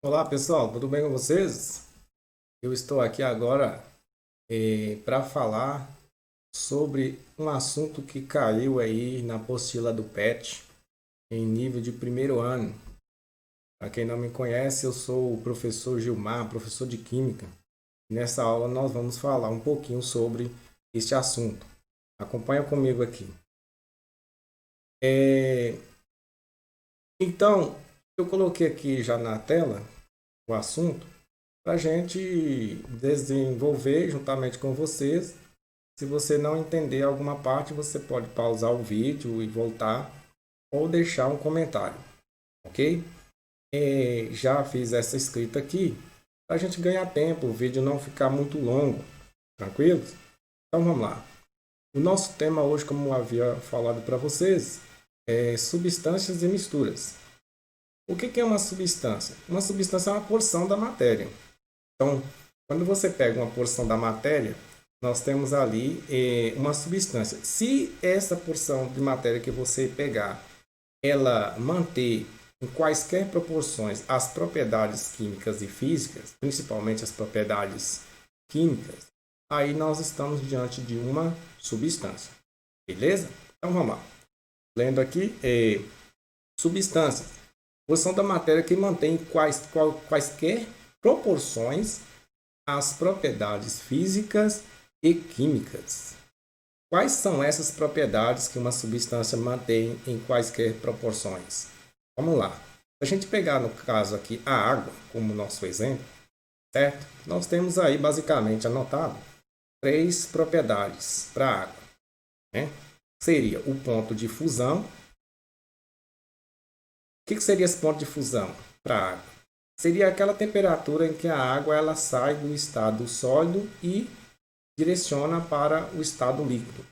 Olá pessoal, tudo bem com vocês? Eu estou aqui agora para falar sobre um assunto que caiu aí na apostila do PET em nível de primeiro ano. Para quem não me conhece, eu sou o professor Gilmar, professor de Química. Nessa aula nós vamos falar um pouquinho sobre este assunto. Acompanha comigo aqui. É, Então, eu coloquei aqui já na tela o assunto para a gente desenvolver juntamente com vocês. Se você não entender alguma parte, você pode pausar o vídeo e voltar ou deixar um comentário, ok? Já fiz essa escrita aqui para a gente ganhar tempo, o vídeo não ficar muito longo, tranquilos? Então vamos lá. O nosso tema hoje, como eu havia falado para vocês, é substâncias e misturas. O que é uma substância? Uma substância é uma porção da matéria. Então, quando você pega uma porção da matéria, nós temos ali uma substância. Se essa porção de matéria que você pegar, ela manter em quaisquer proporções as propriedades químicas e físicas, principalmente as propriedades químicas, aí nós estamos diante de uma substância. Beleza? Então vamos lá. Lendo aqui, substâncias. Porção da matéria que mantém quaisquer proporções as propriedades físicas e químicas. Quais são essas propriedades que uma substância mantém em quaisquer proporções? Vamos lá. Se a gente pegar no caso aqui a água como nosso exemplo, certo? Nós temos aí basicamente anotado três propriedades para a água, né? Seria o ponto de fusão. O que seria esse ponto de fusão para a água? Seria aquela temperatura em que a água ela sai do estado sólido e direciona para o estado líquido.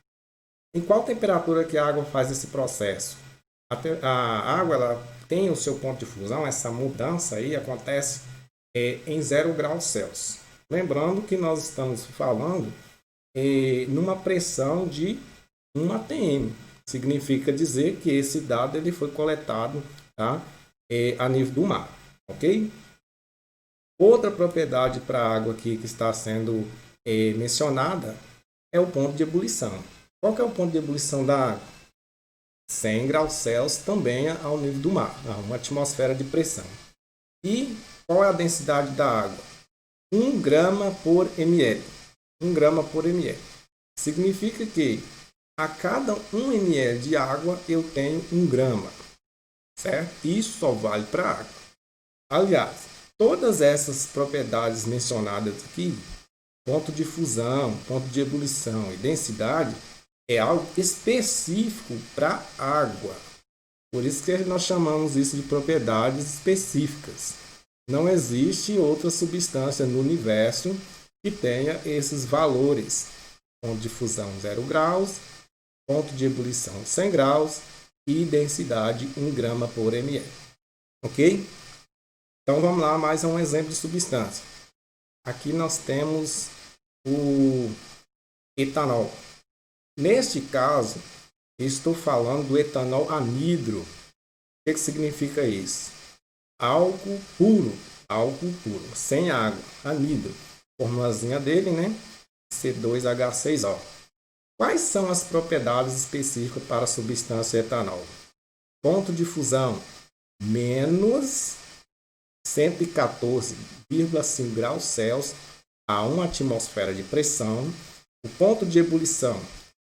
Em qual temperatura que a água faz esse processo? A água ela tem o seu ponto de fusão, essa mudança aí acontece em 0 graus Celsius. Lembrando que nós estamos falando numa pressão de 1 atm. Significa dizer que esse dado ele foi coletado, tá, a nível do mar. Ok? Outra propriedade para a água aqui que está sendo mencionada é o ponto de ebulição. Qual que é o ponto de ebulição da água? 100 graus Celsius também ao nível do mar, uma atmosfera de pressão. E qual é a densidade da água? 1 grama por ml. 1 grama por ml. Significa que a cada 1 ml de água eu tenho 1 grama. Certo? Isso só vale para a água. Aliás, todas essas propriedades mencionadas aqui, ponto de fusão, ponto de ebulição e densidade, é algo específico para a água. Por isso que nós chamamos isso de propriedades específicas. Não existe outra substância no universo que tenha esses valores. Ponto de fusão 0 graus, ponto de ebulição 100 graus e densidade 1 grama por ml. Ok? Então vamos lá, mais um exemplo de substância. Aqui nós temos o etanol. Neste caso, estou falando do etanol anidro. O que significa isso? Álcool puro, sem água, anidro. Formulazinha dele, né? C2H6O. Quais são as propriedades específicas para a substância etanol? Ponto de fusão, menos 114,5 graus Celsius a 1 atmosfera de pressão. O ponto de ebulição,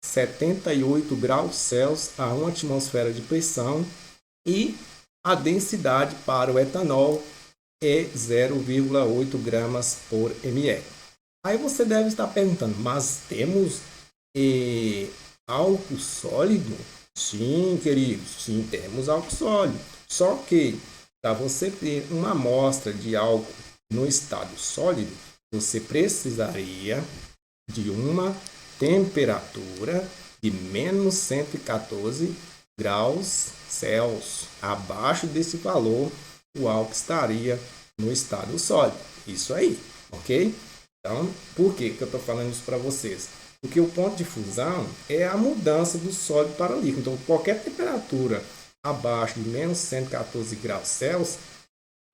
78 graus Celsius a 1 atmosfera de pressão. E a densidade para o etanol é 0,8 gramas por ml. Aí você deve estar perguntando, mas temos álcool sólido? Sim, queridos, sim, temos álcool sólido. Só que para você ter uma amostra de álcool no estado sólido, você precisaria de uma temperatura de menos 114 graus Celsius. Abaixo desse valor, o álcool estaria no estado sólido. Isso aí, ok? Então, por que eu estou falando isso para vocês? Porque o ponto de fusão é a mudança do sólido para o líquido. Então, qualquer temperatura abaixo de menos 114 graus Celsius,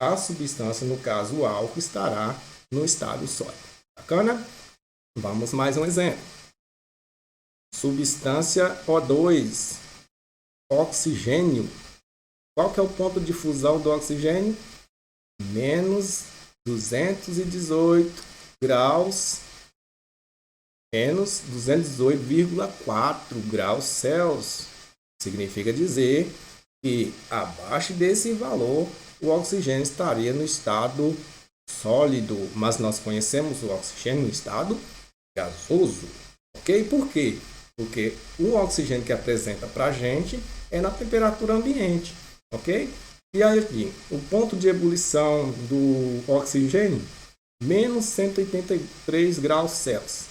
a substância, no caso o álcool, estará no estado sólido. Bacana? Vamos mais um exemplo. Substância O2, oxigênio. Qual que é o ponto de fusão do oxigênio? Menos 218 graus, menos 218,4 graus Celsius. Significa dizer que abaixo desse valor o oxigênio estaria no estado sólido, mas nós conhecemos o oxigênio no estado gasoso, ok? Por quê? Porque o oxigênio que apresenta para a gente é na temperatura ambiente, ok? E aí aqui, o ponto de ebulição do oxigênio, menos 183 graus Celsius.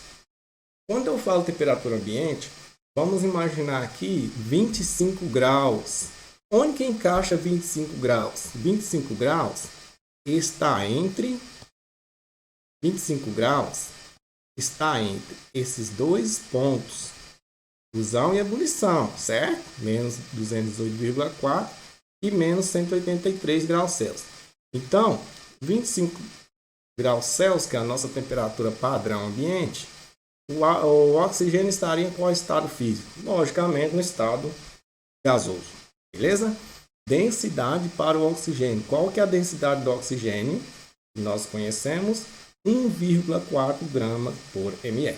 Quando eu falo temperatura ambiente, vamos imaginar aqui 25 graus. Onde que encaixa 25 graus? 25 graus está entre 25 graus está entre esses dois pontos, fusão e ebulição, certo? Menos 208,4 e menos 183 graus Celsius. Então, 25 graus Celsius, que é a nossa temperatura padrão ambiente, o oxigênio estaria em qual estado físico? Logicamente, no estado gasoso. Beleza? Densidade para o oxigênio. Qual que é a densidade do oxigênio? Nós conhecemos 1,4 gramas por ml.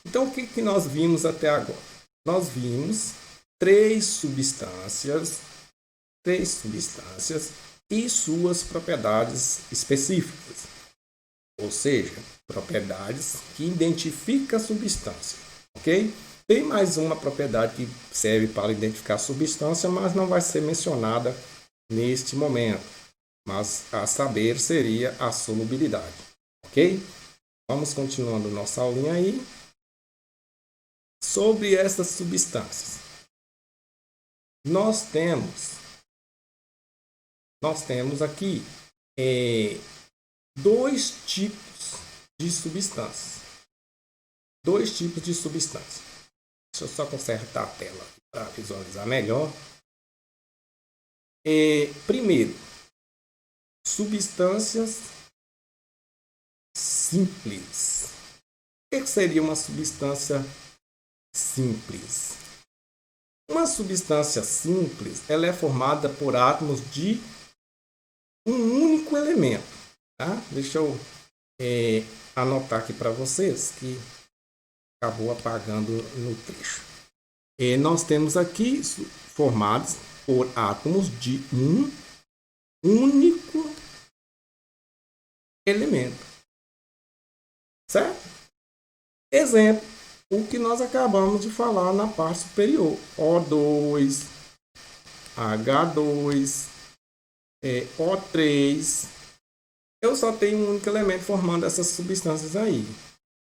Então, o que nós vimos até agora? Nós vimos três substâncias e suas propriedades específicas. Ou seja, propriedades que identificam a substância. Ok? Tem mais uma propriedade que serve para identificar a substância, mas não vai ser mencionada neste momento. Mas a saber seria a solubilidade. Ok? Vamos continuando nossa aulinha aí. Sobre essas substâncias. Nós temos aqui dois tipos de substâncias. Deixa eu só consertar a tela para visualizar melhor. Primeiro, substâncias simples. O que seria uma substância simples? Uma substância simples, ela é formada por átomos de um único elemento. Tá? Deixa eu anotar aqui para vocês que acabou apagando no trecho. Nós temos aqui formados por átomos de um único elemento. Certo? Exemplo, o que nós acabamos de falar na parte superior. O2, H2, O3. Eu só tenho um único elemento formando essas substâncias aí.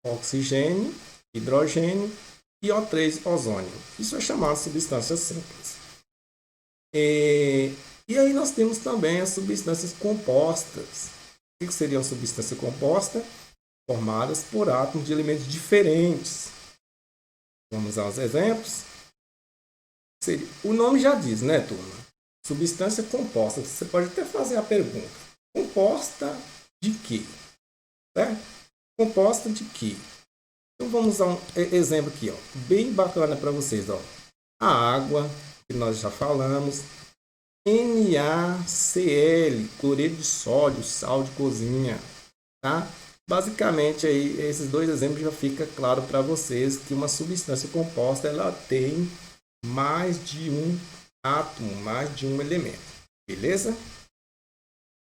Oxigênio, hidrogênio e O3, ozônio. Isso é chamado de substâncias simples. E aí nós temos também as substâncias compostas. O que seria uma substância composta? Formadas por átomos de elementos diferentes. Vamos aos exemplos. O nome já diz, né, turma? Substância composta. Você pode até fazer a pergunta. Composta de quê? Certo? Composta de quê? Então vamos a um exemplo aqui, ó, bem bacana para vocês. Ó. A água, que nós já falamos. NaCl, cloreto de sódio, sal de cozinha. Tá? Basicamente, aí, esses dois exemplos já fica claro para vocês que uma substância composta ela tem mais de um átomo, mais de um elemento. Beleza?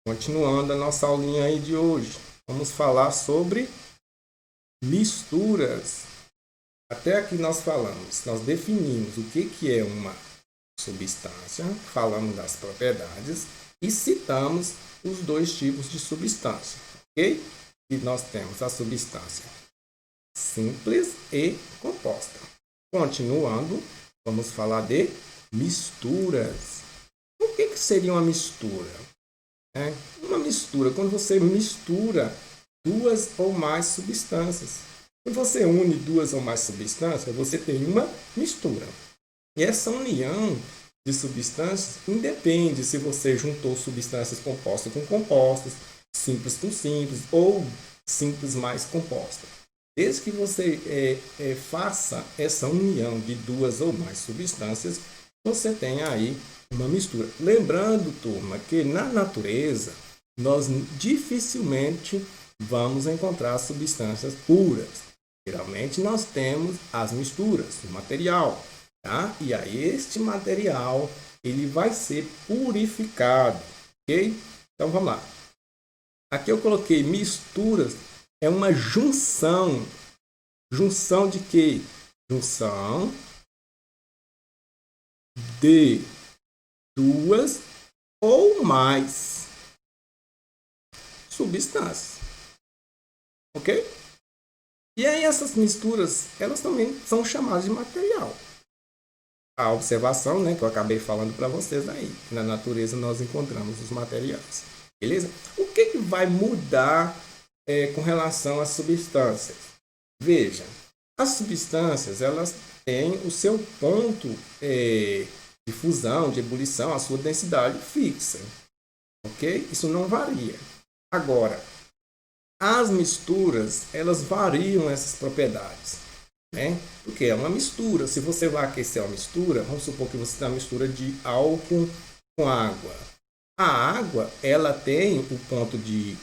Continuando a nossa aulinha aí de hoje, vamos falar sobre misturas. Até aqui nós definimos o que é uma substância, falamos das propriedades e citamos os dois tipos de substância, ok? E nós temos a substância simples e composta. Continuando, vamos falar de misturas. O que seria uma mistura? Uma mistura, quando você mistura duas ou mais substâncias. Quando você une duas ou mais substâncias, você tem uma mistura. E essa união de substâncias independe se você juntou substâncias compostas com compostas, simples com simples ou simples mais composta. Desde que você faça essa união de duas ou mais substâncias, você tem aí uma mistura. Lembrando, turma, que na natureza nós dificilmente vamos encontrar substâncias puras. Geralmente nós temos as misturas, o material, tá? E aí este material ele vai ser purificado, ok? Então vamos lá. Aqui eu coloquei misturas, é uma junção. Junção de quê? Junção de duas ou mais substâncias, ok? E aí essas misturas, elas também são chamadas de material. A observação, né, que eu acabei falando para vocês aí, que na natureza nós encontramos os materiais, beleza? O que vai mudar com relação às substâncias? Veja, as substâncias, elas têm o seu ponto de fusão, de ebulição, a sua densidade fixa, ok? Isso não varia. Agora, as misturas, elas variam essas propriedades, né? Porque é uma mistura. Se você vai aquecer uma mistura, vamos supor que você tem uma mistura de álcool com água. A água, ela tem o ponto de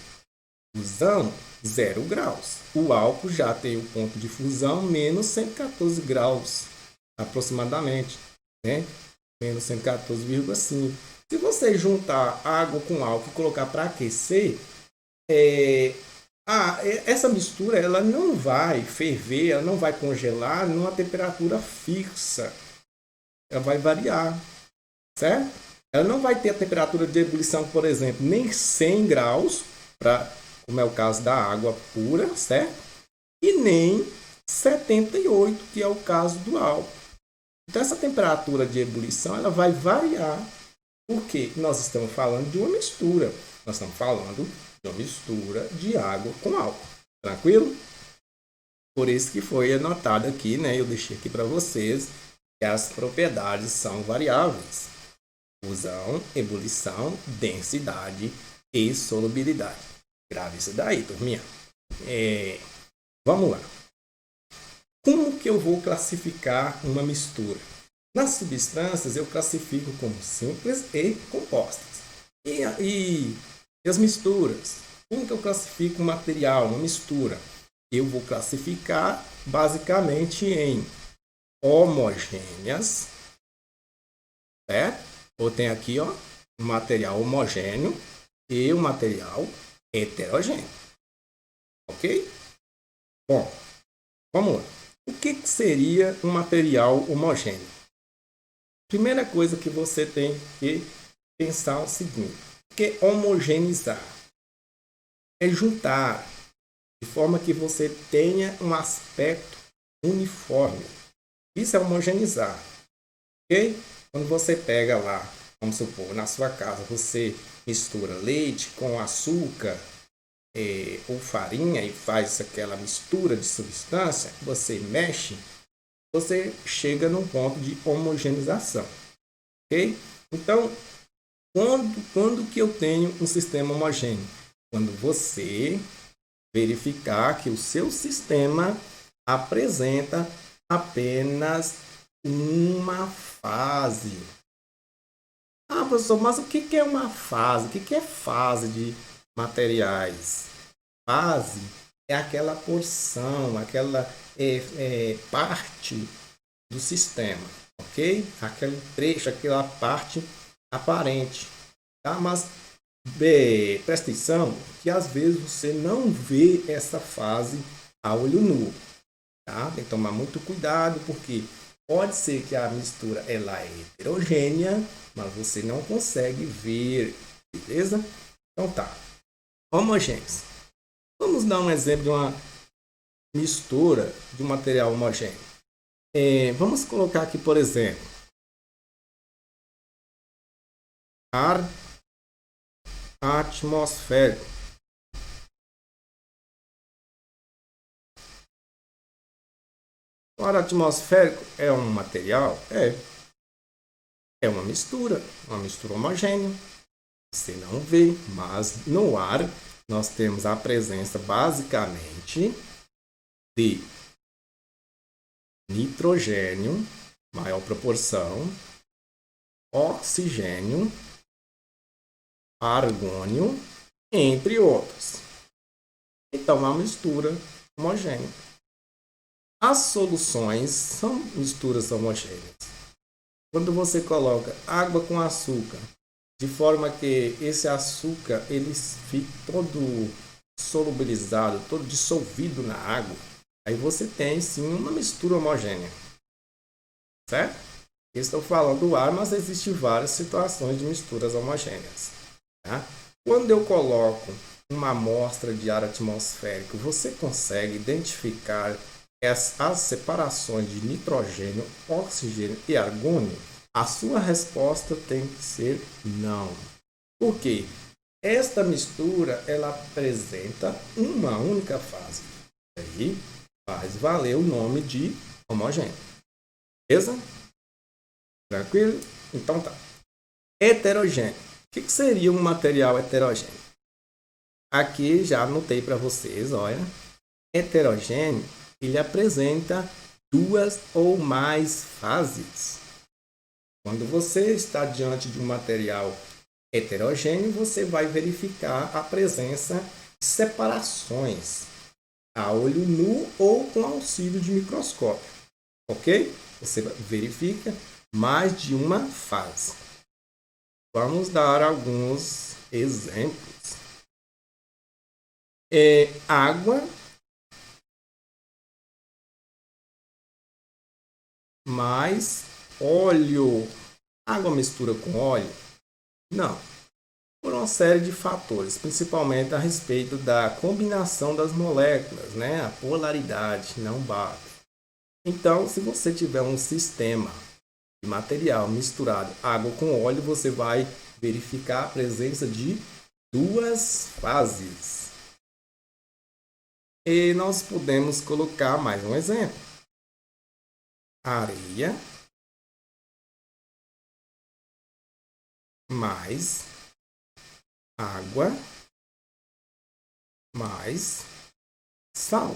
fusão 0 graus. O álcool já tem o ponto de fusão menos 114 graus, aproximadamente, né? Menos 114,5. Se você juntar água com álcool e colocar para aquecer, essa mistura ela não vai ferver, ela não vai congelar numa temperatura fixa. Ela vai variar, certo? Ela não vai ter a temperatura de ebulição, por exemplo, nem 100 graus, como é o caso da água pura, certo? E nem 78, que é o caso do álcool. Então, essa temperatura de ebulição ela vai variar, porque nós estamos falando de uma mistura. Nós estamos falando de uma mistura de água com álcool. Tranquilo? Por isso que foi anotado aqui, né? Eu deixei aqui para vocês que as propriedades são variáveis. Fusão, ebulição, densidade e solubilidade. Grave isso daí, turminha. Vamos lá. Como que eu vou classificar uma mistura? Nas substâncias, eu classifico como simples e compostas. E as misturas? Como que eu classifico um material, uma mistura? Eu vou classificar basicamente em homogêneas, certo? Ou tem aqui, ó, um material homogêneo e um material heterogêneo. Ok? Bom, vamos lá. O que seria um material homogêneo? Primeira coisa que você tem que pensar é o seguinte: o que é homogeneizar? É juntar de forma que você tenha um aspecto uniforme. Isso é homogeneizar, ok? Quando você pega lá, vamos supor, na sua casa, você mistura leite com açúcar ou farinha e faz aquela mistura de substância, você mexe, você chega num ponto de homogeneização, ok? Então, quando que eu tenho um sistema homogêneo? Quando você verificar que o seu sistema apresenta apenas uma fase. Ah, professor, mas o que é uma fase? O que é fase de materiais? Fase é aquela porção, aquela parte do sistema, ok? Aquele trecho, aquela parte aparente, tá? Mas presta atenção que às vezes você não vê essa fase a olho nu, tá? Tem que tomar muito cuidado porque pode ser que a mistura ela é heterogênea, mas você não consegue ver, beleza? Então tá. Homogêneos. Vamos dar um exemplo de uma mistura de um material homogêneo. Vamos colocar aqui, por exemplo, ar atmosférico. O ar atmosférico é um material? É. É uma mistura homogênea. Você não vê, mas no ar nós temos a presença basicamente de nitrogênio, maior proporção, oxigênio, argônio, entre outros. Então, é uma mistura homogênea. As soluções são misturas homogêneas. Quando você coloca água com açúcar, de forma que esse açúcar ele fique todo solubilizado, todo dissolvido na água, aí você tem sim uma mistura homogênea, certo? Estou falando do ar, mas existem várias situações de misturas homogêneas. Tá? Quando eu coloco uma amostra de ar atmosférico, você consegue identificar as separações de nitrogênio, oxigênio e argônio? A sua resposta tem que ser não. Por quê? Esta mistura ela apresenta uma única fase. Aí faz valer o nome de homogêneo. Beleza? Tranquilo? Então tá. Heterogêneo. O que seria um material heterogêneo? Aqui já anotei para vocês, olha. Heterogêneo, ele apresenta duas ou mais fases. Quando você está diante de um material heterogêneo, você vai verificar a presença de separações a olho nu ou com auxílio de microscópio. Ok? Você verifica mais de uma fase. Vamos dar alguns exemplos. Água mais óleo. Água mistura com óleo? Não. Por uma série de fatores, principalmente a respeito da combinação das moléculas, né? A polaridade não bate. Então, se você tiver um sistema de material misturado água com óleo, você vai verificar a presença de duas fases. E nós podemos colocar mais um exemplo. Areia mais água mais sal.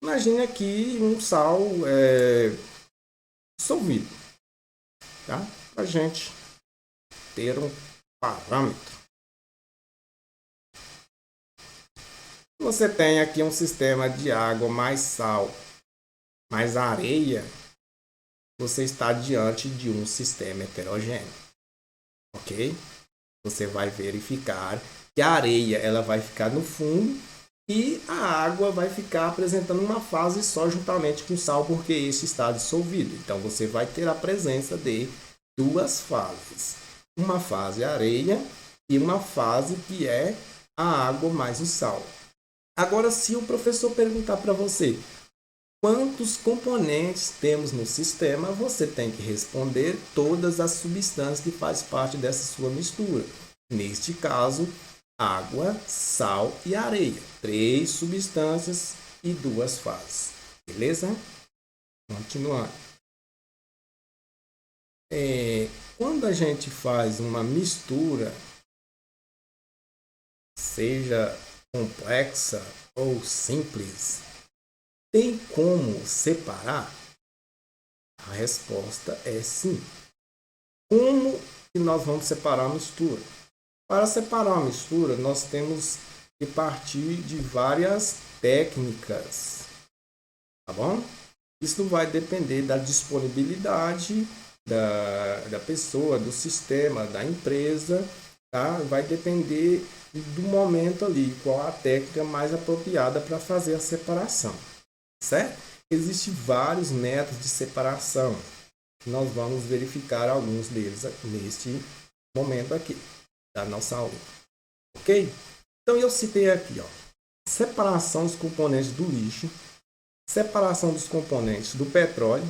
Imagine aqui um sal dissolvido, tá? Para a gente ter um parâmetro. Você tem aqui um sistema de água mais sal mais areia, você está diante de um sistema heterogêneo, ok? Você vai verificar que a areia ela vai ficar no fundo e a água vai ficar apresentando uma fase só juntamente com o sal, porque esse está dissolvido. Então você vai ter a presença de duas fases. Uma fase areia e uma fase que é a água mais o sal. Agora, se o professor perguntar para você quantos componentes temos no sistema, você tem que responder todas as substâncias que fazem parte dessa sua mistura. Neste caso, água, sal e areia. 3 substâncias e 2 fases. Beleza? Continuando. Quando a gente faz uma mistura, seja complexa ou simples, tem como separar? A resposta é sim. Como que nós vamos separar a mistura? Para separar a mistura, nós temos que partir de várias técnicas, tá bom? Isso vai depender da disponibilidade da pessoa, do sistema, da empresa, tá? Vai depender do momento ali, qual a técnica mais apropriada para fazer a separação, certo? Existem vários métodos de separação. Nós vamos verificar alguns deles neste momento aqui da nossa aula, ok? Então eu citei aqui, ó, separação dos componentes do lixo, separação dos componentes do petróleo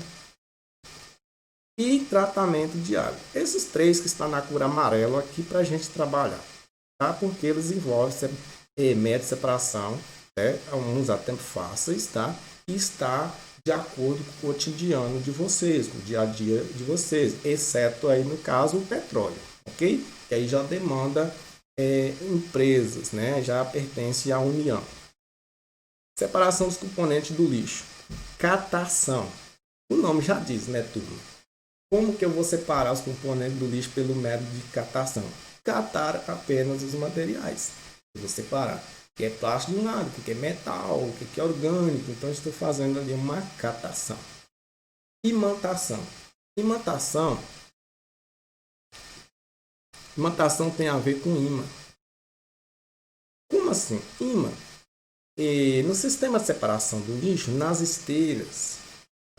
e tratamento de água. Esses 3 que estão na cor amarela aqui para a gente trabalhar, tá? Porque eles envolvem método de separação, né? Alguns até fáceis, tá? E está de acordo com o cotidiano de vocês, com o dia a dia de vocês, exceto aí no caso o petróleo, ok? Que aí já demanda empresas, né? Já pertence à União. Separação dos componentes do lixo. Catação. O nome já diz, né, turma? Como que eu vou separar os componentes do lixo pelo método de catação? Catar apenas os materiais. Eu vou separar o que é plástico de um lado, o que é metal, o que é orgânico. Então, eu estou fazendo ali uma catação. Imantação. Imantação tem a ver com imã. Como assim? Imã. No sistema de separação do lixo, nas esteiras,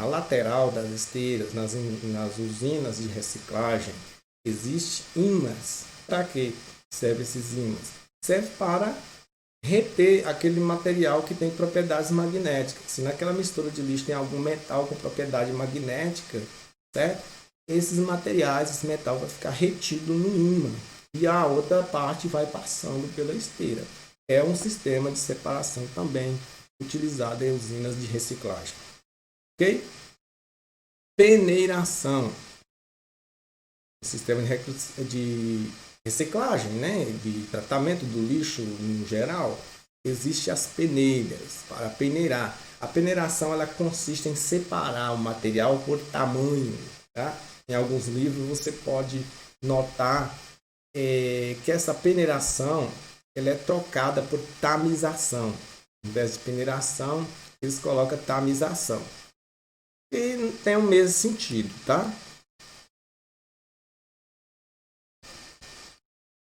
a lateral das esteiras, nas usinas de reciclagem, existem ímãs. Para que servem esses ímãs? Serve para reter aquele material que tem propriedades magnéticas. Se naquela mistura de lixo tem algum metal com propriedade magnética, certo? Esses materiais, esse metal vai ficar retido no ímã e a outra parte vai passando pela esteira. É um sistema de separação também utilizado em usinas de reciclagem. Ok? Peneiração. O sistema de reciclagem, né? De tratamento do lixo no geral. Existem as peneiras para peneirar. A peneiração ela consiste em separar o material por tamanho. Tá? Em alguns livros você pode notar que essa peneiração ela é trocada por tamização. Em vez de peneiração, eles colocam tamização. E tem o mesmo sentido, tá?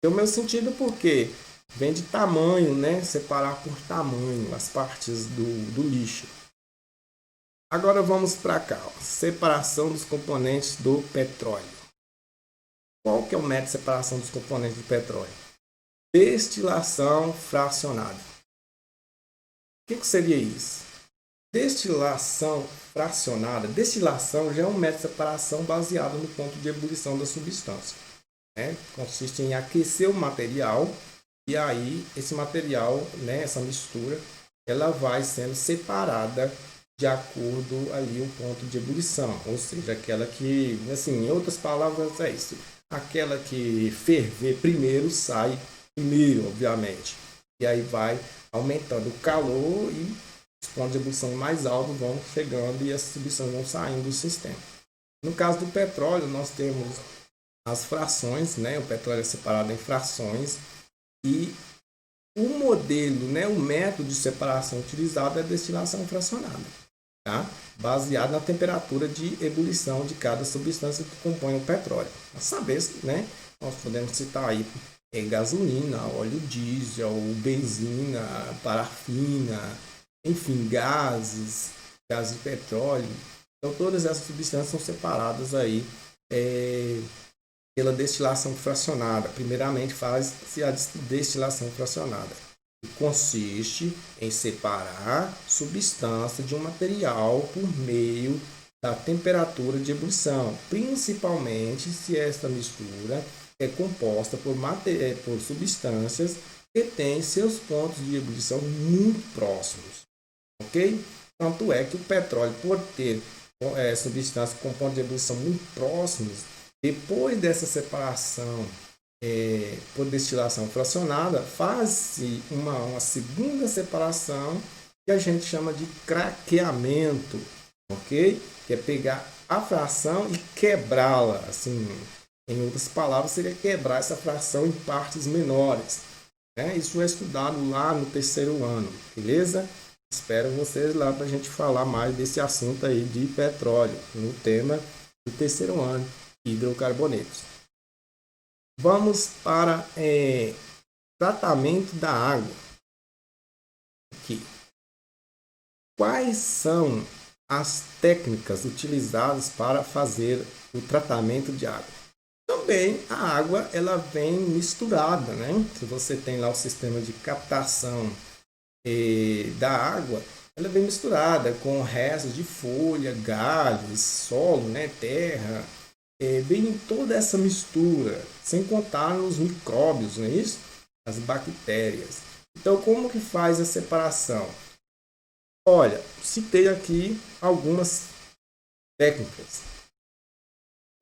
Tem o mesmo sentido porque vem de tamanho, né? Separar por tamanho as partes do lixo. Agora vamos para cá. Ó. Separação dos componentes do petróleo. Qual que é o método de separação dos componentes do petróleo? Destilação fracionada. O que seria isso? Destilação fracionada. Destilação já é um método de separação baseado no ponto de ebulição da substância. Né? Consiste em aquecer o material e aí esse material, né, essa mistura, ela vai sendo separada de acordo ali o ponto de ebulição. Ou seja, aquela que, assim, em outras palavras é isso. Aquela que ferver primeiro sai primeiro, obviamente. E aí vai aumentando o calor e os pontos de ebulição mais altos vão chegando e as substâncias vão saindo do sistema. No caso do petróleo, nós temos as frações, né? O petróleo é separado em frações e o modelo, né? O método de separação utilizado é a destilação fracionada, tá? Baseado na temperatura de ebulição de cada substância que compõe o petróleo. A saber, né? Nós podemos citar aí gasolina, óleo diesel, benzina, parafina, enfim, gases de petróleo. Então, todas essas substâncias são separadas aí pela destilação fracionada. Primeiramente, faz-se a destilação fracionada, que consiste em separar substância de um material por meio da temperatura de ebulição, principalmente se esta mistura é composta por substâncias que têm seus pontos de ebulição muito próximos, ok? Tanto é que o petróleo, por ter substâncias com pontos de ebulição muito próximos, depois dessa separação por destilação fracionada, faz-se uma segunda separação que a gente chama de craqueamento, ok? Que é pegar a fração e quebrá-la, assim. Em outras palavras, seria quebrar essa fração em partes menores. Né? Isso é estudado lá no terceiro ano, beleza? Espero vocês lá para a gente falar mais desse assunto aí de petróleo, no tema do terceiro ano, hidrocarbonetos. Vamos para tratamento da água. Aqui. Quais são as técnicas utilizadas para fazer o tratamento de água? Também a água ela vem misturada, né? Se você tem lá o sistema de captação da água, ela vem misturada com restos de folha, galhos, solo, né? Terra, vem toda essa mistura, sem contar nos micróbios, não é isso? As bactérias. Então, como que faz a separação? Olha, citei aqui algumas técnicas.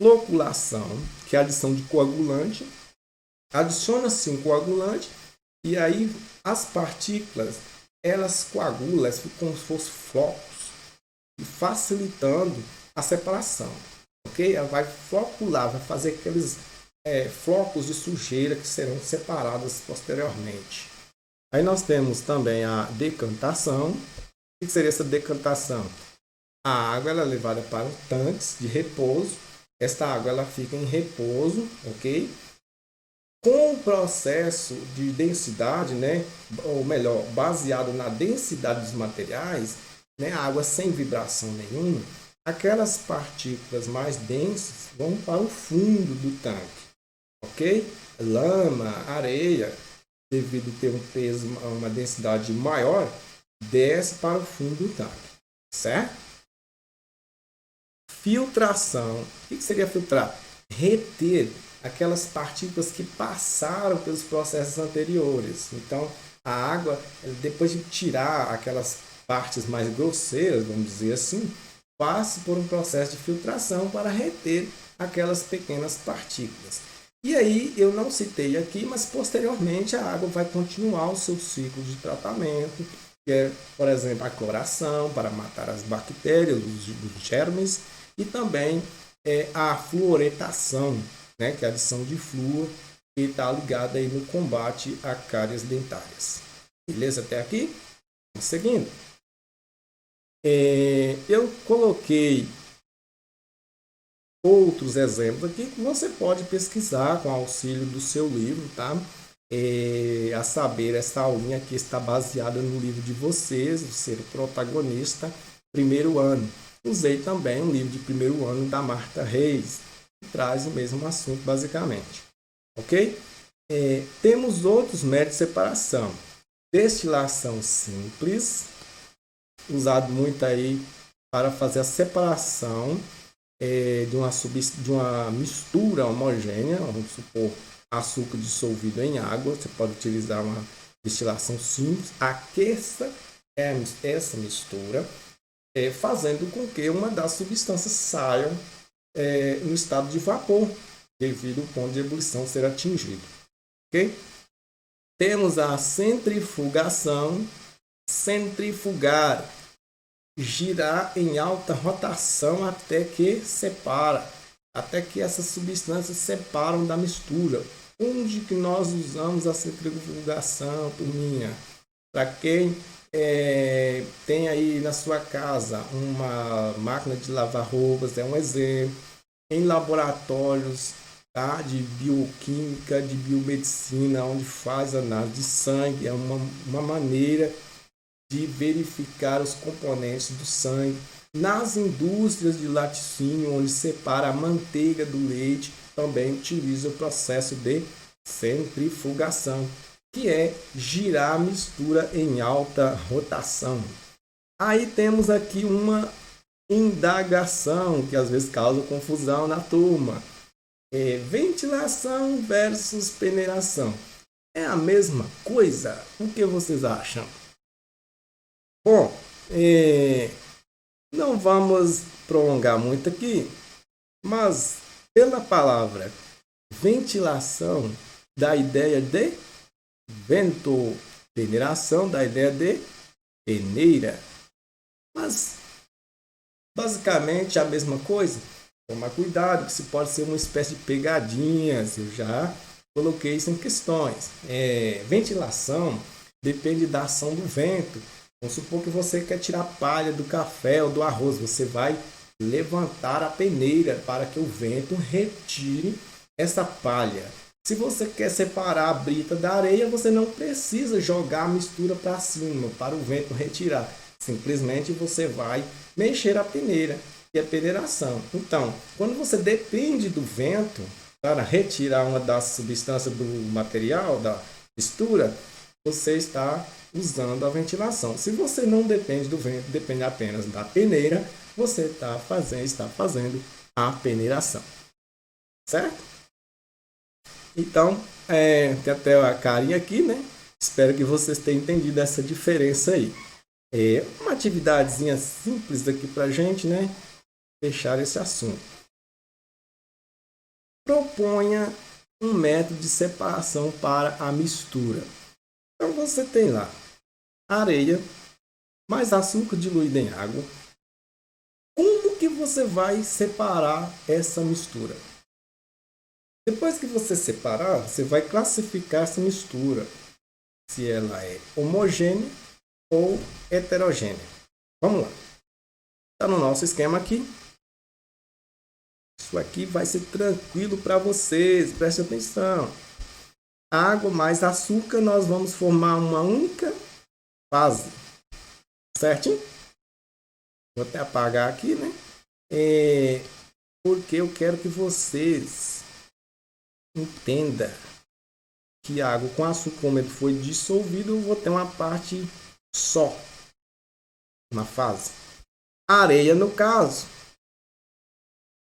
Floculação, que é a adição de coagulante. Adiciona-se um coagulante e aí as partículas, elas coagulam, elas ficam como se fossem flocos, facilitando a separação. Ok? Ela vai flocular, vai fazer aqueles flocos de sujeira que serão separados posteriormente. Aí nós temos também a decantação. O que seria essa decantação? A água ela é levada para tanques de repouso. Esta água ela fica em repouso, ok? Com o processo de densidade, né, ou melhor, baseado na densidade dos materiais, né, a água sem vibração nenhuma, aquelas partículas mais densas vão para o fundo do tanque, ok? Lama, areia, devido a ter um peso, uma densidade maior, desce para o fundo do tanque, certo? Filtração. O que seria filtrar? Reter aquelas partículas que passaram pelos processos anteriores. Então, a água, depois de tirar aquelas partes mais grosseiras, vamos dizer assim, passa por um processo de filtração para reter aquelas pequenas partículas. E aí, eu não citei aqui, mas posteriormente a água vai continuar o seu ciclo de tratamento, que é, por exemplo, a cloração para matar as bactérias, os germes, e também a fluoretação, né, que é a adição de flúor, que está ligada aí no combate a cáries dentárias. Beleza até aqui? Vamos seguindo. Eu coloquei outros exemplos aqui que você pode pesquisar com auxílio do seu livro, tá? A saber, essa aulinha aqui está baseada no livro de vocês, o Ser Protagonista, primeiro ano. Usei também um livro de primeiro ano da Marta Reis, que traz o mesmo assunto basicamente. Ok? Temos outros métodos de separação. Destilação simples, usado muito aí para fazer a separação de uma mistura homogênea, vamos supor, açúcar dissolvido em água. Você pode utilizar uma destilação simples, aqueça essa mistura, fazendo com que uma das substâncias saia no estado de vapor, devido ao ponto de ebulição ser atingido. Okay? Temos a centrifugação. Centrifugar, girar em alta rotação até que separa, até que essas substâncias separam da mistura. Onde que nós usamos a centrifugação, turminha? Para quem tem aí na sua casa uma máquina de lavar roupas, é um exemplo. Em laboratórios, tá, de bioquímica, de biomedicina, onde faz análise de sangue, é uma maneira de verificar os componentes do sangue. Nas indústrias de laticínio, onde separa a manteiga do leite, também utiliza o processo de centrifugação, que é girar a mistura em alta rotação. Aí temos aqui uma indagação que às vezes causa confusão na turma. Ventilação versus peneiração. É a mesma coisa? O que vocês acham? Bom, não vamos prolongar muito aqui, mas pela palavra ventilação dá a ideia de vento, peneiração dá a ideia de peneira. Mas basicamente a mesma coisa. Tomar cuidado, que se pode ser uma espécie de pegadinhas. Eu já coloquei isso em questões. Ventilação depende da ação do vento. Vamos supor que você quer tirar palha do café ou do arroz. Você vai levantar a peneira para que o vento retire essa palha. Se você quer separar a brita da areia, você não precisa jogar a mistura para cima para o vento retirar. Simplesmente você vai mexer a peneira, que é peneiração. Então, quando você depende do vento para retirar uma das substâncias do material, da mistura, você está usando a ventilação. Se você não depende do vento, depende apenas da peneira, você está fazendo a peneiração. Certo? Então, tem até a carinha aqui, né? Espero que vocês tenham entendido essa diferença aí. É uma atividadezinha simples aqui para a gente, né? Fechar esse assunto. Proponha um método de separação para a mistura. Então você tem lá areia mais açúcar diluído em água. Como que você vai separar essa mistura? Depois que você separar, você vai classificar essa mistura, se ela é homogênea ou heterogênea. Vamos lá. Está no nosso esquema aqui. Isso aqui vai ser tranquilo para vocês, preste atenção. Água mais açúcar, nós vamos formar uma única fase, certinho? Vou até apagar aqui, né? Porque eu quero que vocês entendam que a água com açúcar, como ele foi dissolvido, eu vou ter uma parte só, uma fase. A areia, no caso,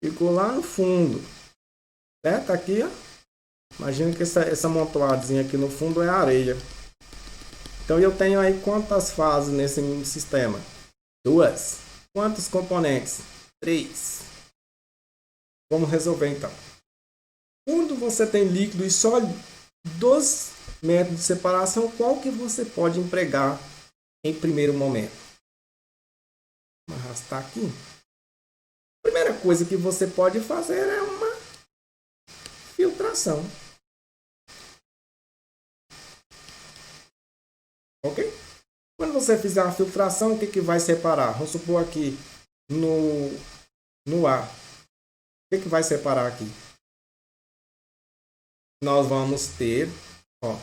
ficou lá no fundo, certo? Aqui, ó. Imagina que essa amontoadozinha aqui no fundo é a areia. Então eu tenho aí quantas fases nesse sistema? 2. Quantos componentes? 3. Vamos resolver então. Quando você tem líquido e sólido, dos métodos de separação, qual que você pode empregar em primeiro momento? Vamos arrastar aqui. A primeira coisa que você pode fazer é uma filtração. Ok? Quando você fizer a filtração, o que vai separar? Vamos supor aqui no ar. O que vai separar aqui? Nós vamos ter, ó,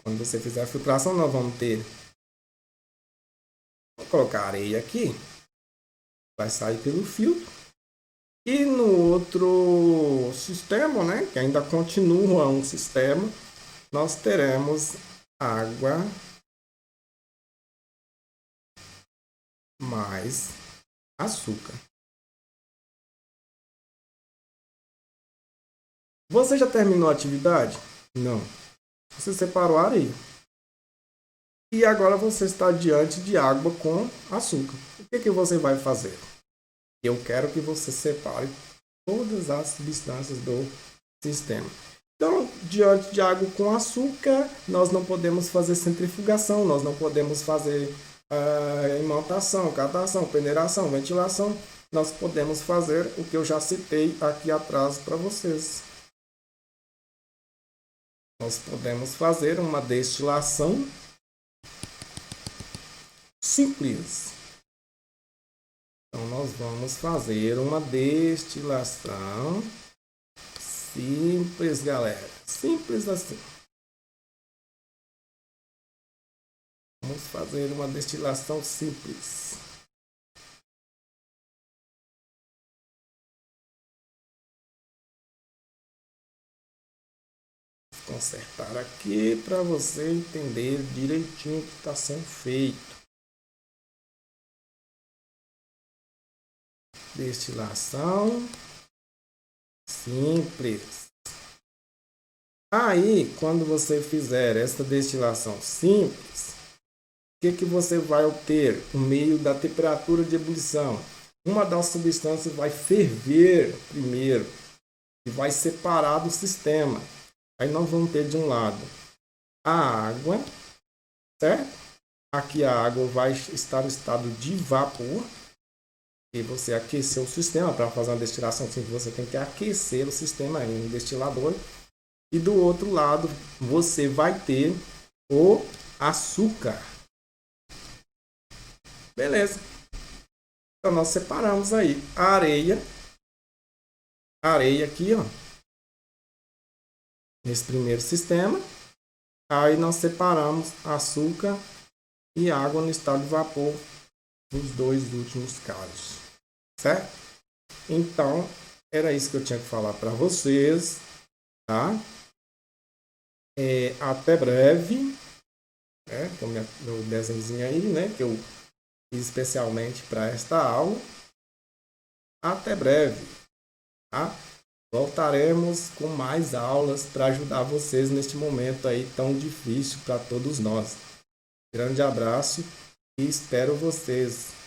quando você fizer a filtração, nós vamos ter, vou colocar areia aqui, vai sair pelo filtro. E no outro sistema, né, que ainda continua um sistema, nós teremos água mais açúcar. Você já terminou a atividade? Não. Você separou a areia. E agora você está diante de água com açúcar. O que você vai fazer? Eu quero que você separe todas as substâncias do sistema. Então, diante de água com açúcar, nós não podemos fazer centrifugação, nós não podemos fazer imantação, catação, peneiração, ventilação. Nós podemos fazer o que eu já citei aqui atrás para vocês. Nós podemos fazer uma destilação simples. Então, nós vamos fazer uma destilação simples, galera. Simples assim. Vamos fazer uma destilação simples. Vou consertar aqui para você entender direitinho o que está sendo feito. Destilação simples. Aí, quando você fizer essa destilação simples, o que você vai obter? O meio da temperatura de ebulição. Uma das substâncias vai ferver primeiro e vai separar do sistema. Aí nós vamos ter de um lado a água, certo? Aqui a água vai estar no estado de vapor. E você aqueceu o sistema para fazer uma destilação simples, você tem que aquecer o sistema em um destilador. E do outro lado, você vai ter o açúcar. Beleza. Então, nós separamos aí a areia. Areia aqui, ó. Nesse primeiro sistema. Aí nós separamos açúcar e água no estado de vapor nos dois últimos casos. Certo? Então, era isso que eu tinha que falar para vocês. Tá? Até breve. Tem o meu desenhozinho aí, né? Que eu fiz especialmente para esta aula. Até breve. Tá? Voltaremos com mais aulas para ajudar vocês neste momento aí tão difícil para todos nós. Grande abraço e espero vocês.